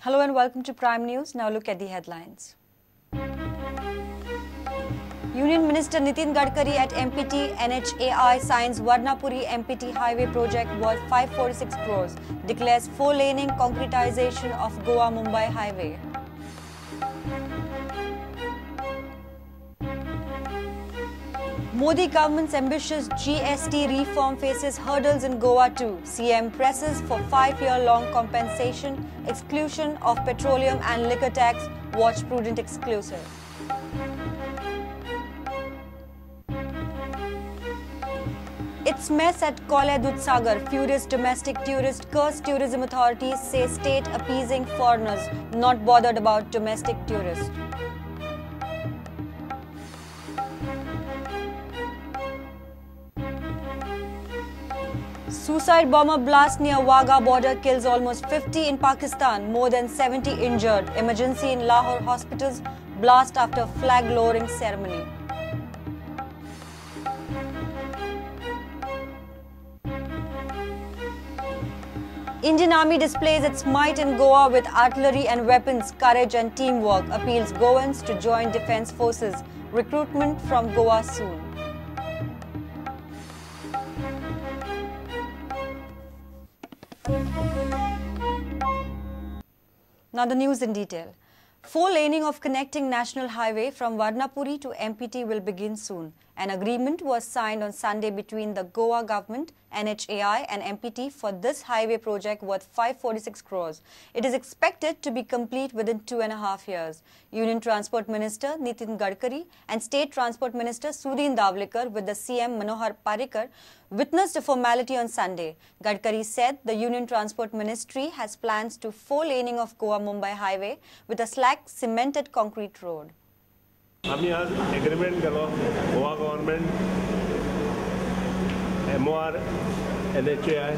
Hello and welcome to Prime News. Now look at the headlines. Union Minister Nitin Gadkari at MPT NHAI signs Vernapuri-MPT highway project worth 546 crores, declares 4-laning concretization of Goa Mumbai highway. Modi government's ambitious GST reform faces hurdles in Goa too. CM presses for 5-year-long compensation, exclusion of petroleum and liquor tax. Watch Prudent exclusive. It's mess at Kole Dudhsagar. Furious domestic tourists curse tourism authorities, say state appeasing foreigners, not bothered about domestic tourists. Suicide bomber blast near Wagah border kills almost 50 in Pakistan, more than 70 injured. Emergency in Lahore hospitals, blast after flag lowering ceremony. Indian Army displays its might in Goa with artillery and weapons, courage and teamwork. Appeals Goans to join defence forces. Recruitment from Goa soon. Now the news in detail. 4-laning of connecting national highway from Vernapuri to MPT will begin soon. An agreement was signed on Sunday between the Goa government, NHAI and MPT for this highway project worth 546 crores. It is expected to be complete within 2.5 years. Union Transport Minister Nitin Gadkari and State Transport Minister Sudhin Davlikar with the CM Manohar Parrikar witnessed a formality on Sunday. Gadkari said the Union Transport Ministry has plans to 4-laning of Goa Mumbai highway with a slack cemented concrete road. आम्ही आज agreement केलो Goa government MOR NHAI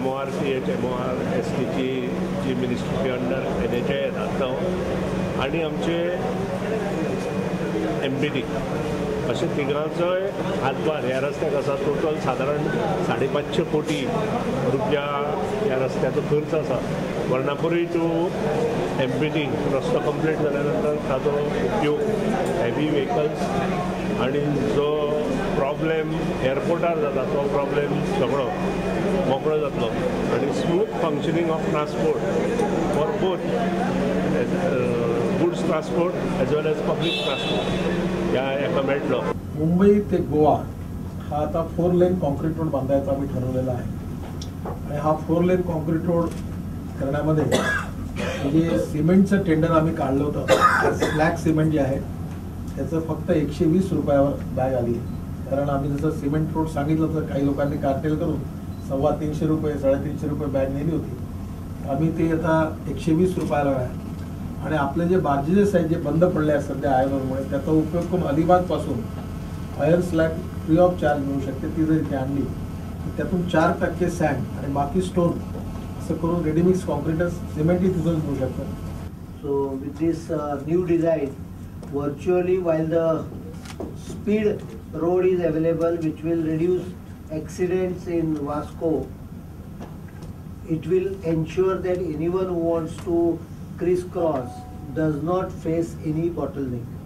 MORCH MORST जी ministry under NHAI येता आनी आमचे MPT अशे तिगांचोय हातभार ह्या रस्त्याक आसा. टोटल साधारण 550 कोटी रुपया ह्या रस्त्याचो खर्च आसा. वर्णापुरी टू MPT रस्तो कंप्लीट जाल्या नंतर ताजो उपयोग हेवी व्हेकल्स आनी जो प्रॉब्लेम एअरपोर्टार जाता तो प्रॉब्लेम सगळो मोकळो जातलो आनी smooth functioning of transport for both goods transport as well as public transport ह्या हेका मेळटलो. मुंबई ते गोवा हा आता 4-लेन कॉन्क्रीट रोड बांधायचा आम्ही ठरवलेला आहे आणि हा 4-लेन कॉन्क्रीट रोड करण्यामध्ये म्हणजे सिमेंटचं टेंडर आम्ही काढलं होतं. स्लॅग सिमेंट जे आहे त्याचं फक्त 120 रुपयावर बॅग आली, कारण आम्ही जसं सिमेंट रोड सांगितलं तर काही लोकांनी कार्टेल करून 350 रुपये 350 रुपये बॅग नेली होती. आम्ही ते आता 120 रुपयाला आहे आणि आपले जे बार्जेस आहेत जे बंद पडले आहेत सध्या आयर्नमुळे त्याचा उपयोग करून अलिबागपासून iron slag free of charge मिळू शकते. ती जर इथे आणली त्यातून 4% सँड आणि बाकी स्टोन असं करून रेडीमिक्स कॉन्क्रीटच सिमेंटही तिथून मिळू शकतं. So with this new design, virtually while the speed road is available, which will reduce accidents in Vasco, it will ensure that anyone who wants to crisscross does not face any bottleneck.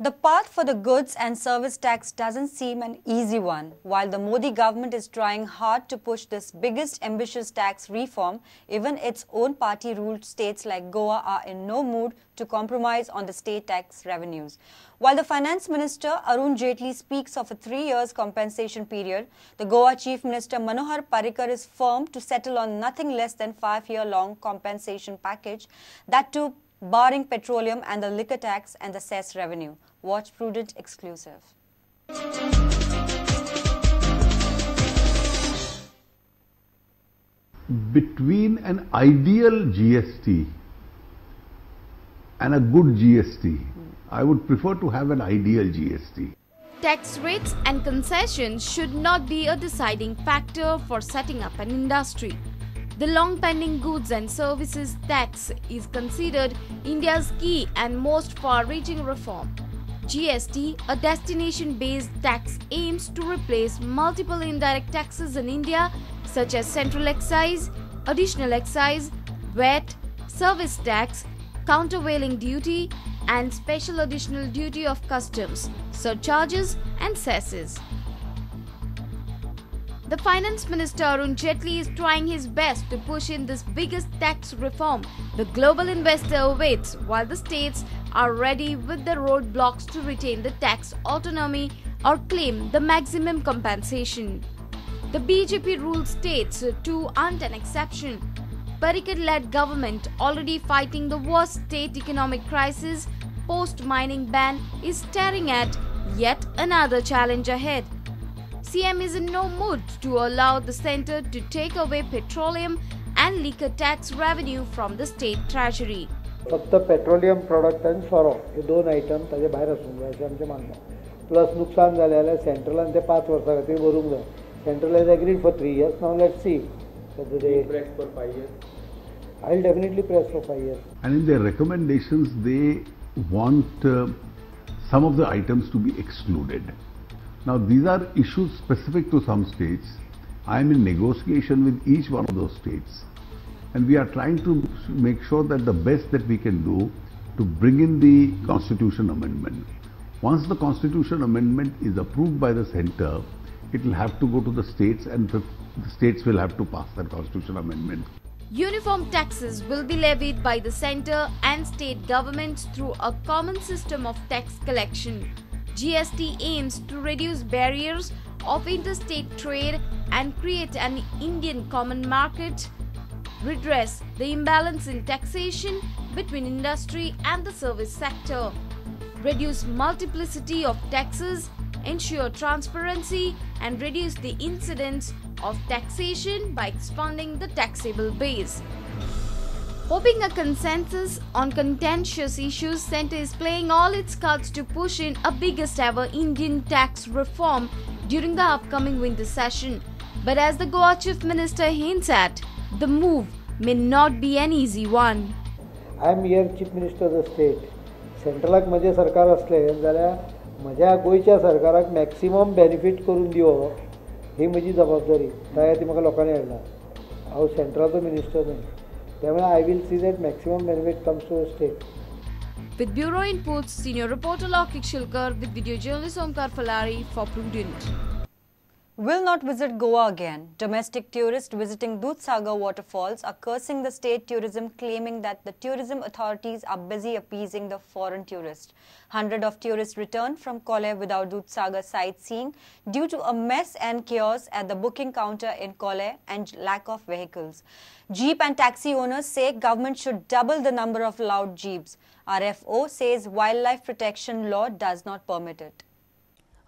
The path for the goods and service tax doesn't seem an easy one. While the Modi government is trying hard to push this biggest ambitious tax reform, even its own party-ruled states like Goa are in no mood to compromise on the state tax revenues. While the Finance Minister Arun Jaitley speaks of a 3 years compensation period, the Goa Chief Minister Manohar Parrikar is firm to settle on nothing less than 5-year-long compensation package, that too barring petroleum and the liquor tax and the cess revenue. Watch Prudent exclusive. Between an ideal GST and a good GST, I would prefer to have an ideal GST. Tax rates and concessions should not be a deciding factor for setting up an industry. The long-pending goods and services tax is considered India's key and most far-reaching reform. GST, a destination-based tax, aims to replace multiple indirect taxes in India, such as central excise, additional excise, VAT, service tax, countervailing duty and special additional duty of customs, surcharges and cesses. The Finance Minister Arun Jaitley is trying his best to push in this biggest tax reform the global investor awaits, while the states are ready with the roadblocks to retain the tax autonomy or claim the maximum compensation. The BJP-ruled states too aren't an exception. Parrikar-led government, already fighting the worst state economic crisis post-mining ban, is staring at yet another challenge ahead. CM is in no mood to allow the centre to take away petroleum and liquor tax revenue from the state treasury. फक्त petroleum product आणि सोरो हे दोन item ताजे भायर आसूंक जाय अशें आमचें मानणें. प्लस नुकसान जालें जाल्यार सेंट्रलान ते 5 वर्सां खातीर भरूंक जाय. Central has agreed for 3 years. Now let's see whether they press for 5 years. I'll definitely press for 5 years. And in their recommendations, they want some of the items to be excluded. Now, these are issues specific to some states. I am in negotiation with each one of those states. And we are trying to make sure that the best that we can do to bring in the Constitution Amendment. Once the Constitution Amendment is approved by the centre, it will have to go to the states and the states will have to pass that Constitution Amendment. Uniform taxes will be levied by the centre and state governments through a common system of tax collection. GST aims to reduce barriers of interstate trade and create an Indian common market, redress the imbalance in taxation between industry and the service sector, reduce multiplicity of taxes, ensure transparency and reduce the incidence of taxation by expanding the taxable base. Hoping a consensus on contentious issues, Centre is playing all its cards to push in a biggest ever Indian tax reform during the upcoming winter session. But as the Goa Chief Minister hints at, the move may not be an easy one. I am here Chief Minister of the state. Centralak माझे सरकार असले जाल्यार माझ्या गोयच्या सरकाराक maximum benefit करून दिवप ही म्हजी जबाबदारी. त्या ती म्हाका लोकांनी हाडला. हांव सेंट्रलाचो मिनिस्टर न्हय. त्यामुळे I will see that maximum benefit comes to the state. With bureau inputs, senior reporter Lokik Shilkar with video journalist Omkar Falari for Prudent. Will not visit Goa again. Domestic tourists visiting Dudhsagar waterfalls are cursing the state tourism, claiming that the tourism authorities are busy appeasing the foreign tourists. Hundreds of tourists returned from Kole without Dudhsagar sightseeing due to a mess and chaos at the booking counter in Kole and lack of vehicles. Jeep and taxi owners say government should double the number of allowed jeeps. RFO says wildlife protection law does not permit it.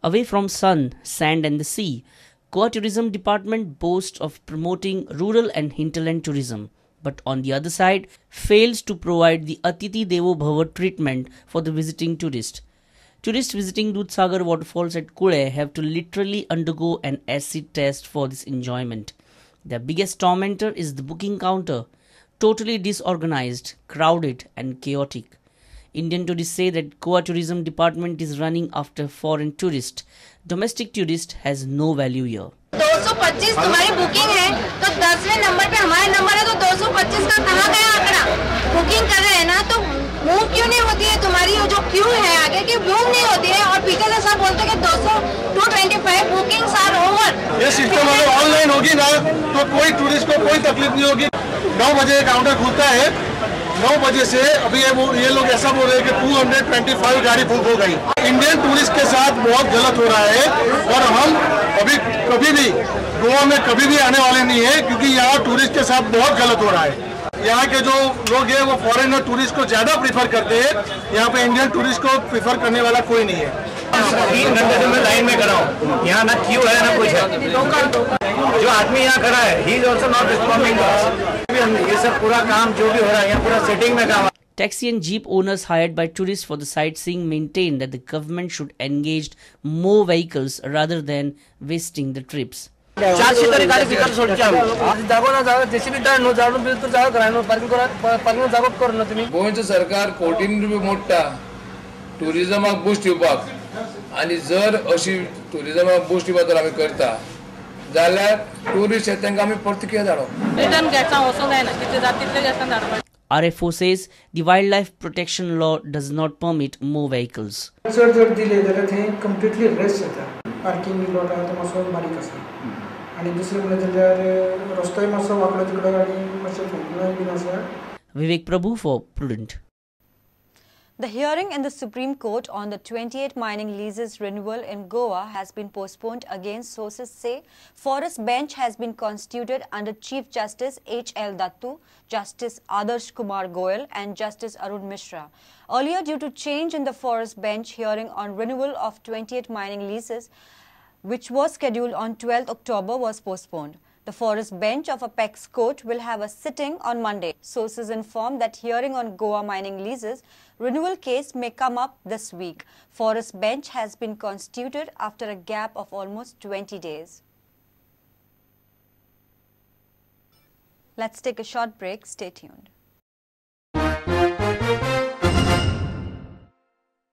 Away from sun, sand and the sea, Goa Tourism Department boasts of promoting rural and hinterland tourism, but on the other side, fails to provide the Atiti Devo Bhava treatment for the visiting tourist. Tourists visiting Dudhsagar waterfalls at Kule have to literally undergo an acid test for this enjoyment. Their biggest tormentor is the booking counter, totally disorganized, crowded and chaotic. Indian tourists say that Goa Tourism Department is running after foreign tourists. Domestic tourist has no value here. 225 तुम्हारी booking है तो 10वें number पे हमारा number है तो 225 का कहाँ गया आंकड़ा? बुकिंग कर रहे हैं ना तो मूव क्यों नहीं होती है? तुम्हारी जो क्यू है आगे की मूव नहीं होती है और पीछे से सब बोलते हैं कि 225 बुकिंग्स आर ओवर. ये सिस्टम अगर ऑनलाइन होगी ना तो कोई टूरिस्ट को कोई तकलीफ नहीं होगी. 9 बजे काउंटर खुलता है. 9 बजे से अभी ये लोग ऐसा बोल रहे हैं कि 225 गाड़ी बुक हो गई. इंडियन टूरिस्ट के साथ बहुत गलत हो रहा है और हम अभी कभी भी गोवा में कभी भी आने वाले नहीं है क्योंकि यहाँ टूरिस्ट के साथ बहुत गलत हो रहा है. यहाँ के जो लोग हैं वो फॉरेनर टूरिस्ट को ज्यादा प्रीफर करते हैं. यहाँ पे इंडियन टूरिस्ट को प्रीफर करने वाला कोई नहीं है. 3 घंटे से मैं लाइन में खड़ा हूँ. यहाँ ना क्यू है ना कुछ है. जो आदमी यहाँ खड़ा है he is also not responding. ये सब पूरा काम जो भी हो रहा है यहाँ पूरा सेटिंग में काम. Taxi and jeep owners hired by tourists for the sightseeing maintain that the government should engage more vehicles rather than wasting the trips. गोंयचो सरकार कोटींनी रुपये मोडटा टुरिजमाक बूस्ट दिवपाक आणि जर अशी टुरिजमाक बूस्ट दिवपाक जर आमी करता जाल्यार टुरिस्ट येता तांकां आमी परत कितें धाडप रिटर्न घेतला वचूंक जायना कितले जाता तितले घेतला धाडपाक RFO says the wildlife protection law does not permit more vehicles. जर दिले जाल्यार थंय कंप्लीटली रेस्ट जाता पार्किंग लॉट आहा तो मातसो बारीक आसा आनी दुसरें म्हणलें जाल्यार रस्तोय मातसो वांकडो तिकडो आनी मातशें फुटलाय बीन आसा. Vivek Prabhu for Prudent. The hearing in the Supreme Court on the 28 mining leases renewal in Goa has been postponed again. Sources say Forest Bench has been constituted under Chief Justice H.L. Dattu, Justice Adarsh Kumar Goyal and Justice Arun Mishra. Earlier, due to change in the Forest Bench hearing on renewal of 28 mining leases, which was scheduled on 12th October, was postponed. The Forest Bench of Apex Court will have a sitting on Monday. Sources inform that hearing on Goa mining leases renewal case may come up this week. Forest Bench has been constituted after a gap of almost 20 days. Let's take a short break. Stay tuned.